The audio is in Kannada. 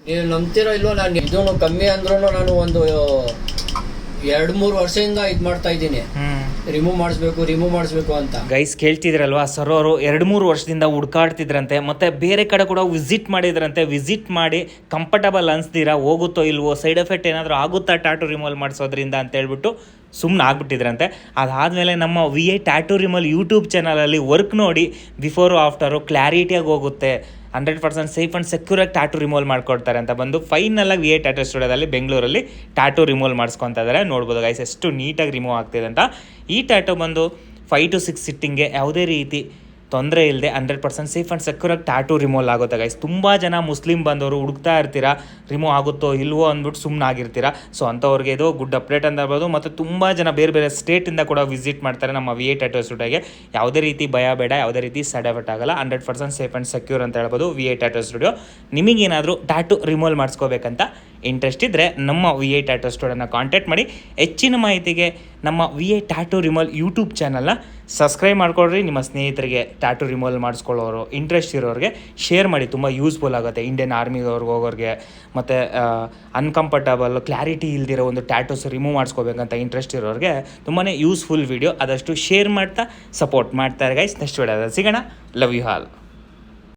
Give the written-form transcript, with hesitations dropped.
ನೀವು ನಂಬ್ತಿರೋ ಇಲ್ವೋ, ನಾನು ಇದೂ ಕಮ್ಮಿ ಅಂದ್ರೂ ನಾನು ಒಂದು 2-3 ವರ್ಷದಿಂದ ಇದು ಮಾಡ್ತಾ ಇದ್ದೀನಿ, ರಿಮೂವ್ ಮಾಡಿಸ್ಬೇಕು ಅಂತ. ಗೈಸ್ ಕೇಳ್ತಿದ್ರಲ್ವಾ, ಸರ್ ಅವರು 2-3 ವರ್ಷದಿಂದ ಹುಡ್ಕಾಡ್ತಿದ್ರಂತೆ, ಮತ್ತೆ ಬೇರೆ ಕಡೆ ಕೂಡ ವಿಸಿಟ್ ಮಾಡಿದ್ರಂತೆ. ವಿಸಿಟ್ ಮಾಡಿ ಕಂಫರ್ಟಬಲ್ ಅನ್ಸ್ದಿರಾ, ಹೋಗುತ್ತೋ ಇಲ್ವೋ, ಸೈಡ್ ಎಫೆಕ್ಟ್ ಏನಾದರೂ ಆಗುತ್ತಾ ಟ್ಯಾಟೂ ರಿಮೂವಲ್ ಮಾಡಿಸೋದ್ರಿಂದ ಅಂತ ಹೇಳ್ಬಿಟ್ಟು ಸುಮ್ಮನೆ ಆಗ್ಬಿಟ್ಟಿದ್ರಂತೆ. ಅದಾದಮೇಲೆ ನಮ್ಮ VA ಟ್ಯಾಟೂ ರಿಮೂವಲ್ ಯೂಟ್ಯೂಬ್ ಚಾನಲಲ್ಲಿ ವರ್ಕ್ ನೋಡಿ ಬಿಫೋರು ಆಫ್ಟರು ಕ್ಲಾರಿಟಿಯಾಗಿ ಹೋಗುತ್ತೆ, 100% ಸೇಫ್ ಆ್ಯಂಡ್ ಸೆಕ್ಯೂರಾಗಿ ಟ್ಯಾಟೂ ರಿಮೂವಲ್ ಮಾಡ್ಕೊಡ್ತಾರೆ ಅಂತ ಬಂದು ಫೈನಲಾಗಿ VA ಟ್ಯಾಟೂ ಸ್ಟುಡಿಯೋದಲ್ಲಿ ಬೆಂಗಳೂರಲ್ಲಿ ಟ್ಯಾಟೂ ರಿಮೂವಲ್ ಮಾಡಿಸ್ಕೊತಾ ಇದ್ದಾರೆ. ನೋಡ್ಬೋದು ಗೈಸ್ ಎಷ್ಟು ನೀಟಾಗಿ ರಿಮೂವ್ ಆಗ್ತಿದೆ ಅಂತ. ಈ ಟ್ಯಾಟೂ ಬಂದು 5 to 6 ಸಿಟ್ಟಿಂಗ್ಗೆ ಯಾವುದೇ ರೀತಿ ತೊಂದರೆ ಇಲ್ಲದೆ 100% ಸೇಫ್ ಆ್ಯಂಡ್ ಸೆಕ್ಯೂರಾಗಿ ಟ್ಯಾಟೂ ರಿಮೂವಲ್ ಆಗುತ್ತೆ ಗೈಸ್. ತುಂಬ ಜನ ಮುಸ್ಲಿಂ ಬಂದವರು ಹುಡುಕ್ತಾ ಇರ್ತೀರಾ, ರಿಮೂವ್ ಆಗುತ್ತೋ ಇಲ್ವೋ ಅಂದ್ಬಿಟ್ಟು ಸುಮ್ಮನೆ ಆಗಿರ್ತೀರಾ. ಸೊ ಅಂಥವ್ರಿಗೆ ಇದು ಗುಡ್ ಅಪ್ಡೇಟ್ ಅಂತ ಹೇಳ್ಬೋದು. ಮತ್ತು ತುಂಬ ಜನ ಬೇರೆ ಬೇರೆ ಸ್ಟೇಟಿಂದ ಕೂಡ ವಿಸಿಟ್ ಮಾಡ್ತಾರೆ ನಮ್ಮ VA ಟ್ಯಾಟೂ ಸ್ಟುಡಿಯೋಗೆ. ಯಾವುದೇ ರೀತಿ ಭಯ ಬೇಡ, ಯಾವುದೇ ರೀತಿ ಸೈಡ್ ಎಫೆಕ್ಟ್ ಆಗಲ್ಲ, 100% ಸೇಫ್ ಆ್ಯಂಡ್ ಸೆಕ್ಯೂರ್ ಅಂತ ಹೇಳ್ಬೋದು VA ಟ್ಯಾಟೂ ಸ್ಟುಡಿಯೋ. ನಿಮಗೇನಾದರೂ ಟ್ಯಾಟೂ ರಿಮೂವಲ್ ಮಾಡಿಸ್ಕೋಬೇಕಂತ ಇಂಟ್ರೆಸ್ಟ್ ಇದ್ದರೆ ನಮ್ಮ VA ಟ್ಯಾಟೂ ಸ್ಟುಡಿಯೋನ ಕಾಂಟ್ಯಾಕ್ಟ್ ಮಾಡಿ. ಹೆಚ್ಚಿನ ಮಾಹಿತಿಗೆ ನಮ್ಮ VA ಟ್ಯಾಟೂ ರಿಮೂವಲ್ ಯೂಟ್ಯೂಬ್ ಚಾನಲ್ನ ಸಬ್ಸ್ಕ್ರೈಬ್ ಮಾಡ್ಕೊಳ್ರಿ. ನಿಮ್ಮ ಸ್ನೇಹಿತರಿಗೆ ಟ್ಯಾಟೂ ರಿಮೂವಲ್ ಮಾಡಿಸ್ಕೊಳ್ಳೋರು, ಇಂಟ್ರೆಸ್ಟ್ ಇರೋರಿಗೆ ಶೇರ್ ಮಾಡಿ, ತುಂಬ ಯೂಸ್ಫುಲ್ ಆಗುತ್ತೆ. ಇಂಡಿಯನ್ ಆರ್ಮಿಗವ್ರಿಗೆ ಹೋಗೋರಿಗೆ, ಮತ್ತು ಅನ್ಕಂಫರ್ಟಬಲ್ ಕ್ಲಾರಿಟಿ ಇಲ್ದಿರೋ ಒಂದು ಟ್ಯಾಟೂಸ್ ರಿಮೂವ್ ಮಾಡಿಸ್ಕೋಬೇಕಂತ ಇಂಟ್ರೆಸ್ಟ್ ಇರೋರಿಗೆ ತುಂಬಾ ಯೂಸ್ಫುಲ್ ವಿಡಿಯೋ. ಆದಷ್ಟು ಶೇರ್ ಮಾಡ್ತಾ ಸಪೋರ್ಟ್ ಮಾಡ್ತಾರೆ ಗೈಸ್. ನೆಕ್ಸ್ಟ್ ವಿಡಿಯೋದಲ್ಲಿ ಸಿಗೋಣ. Love you all.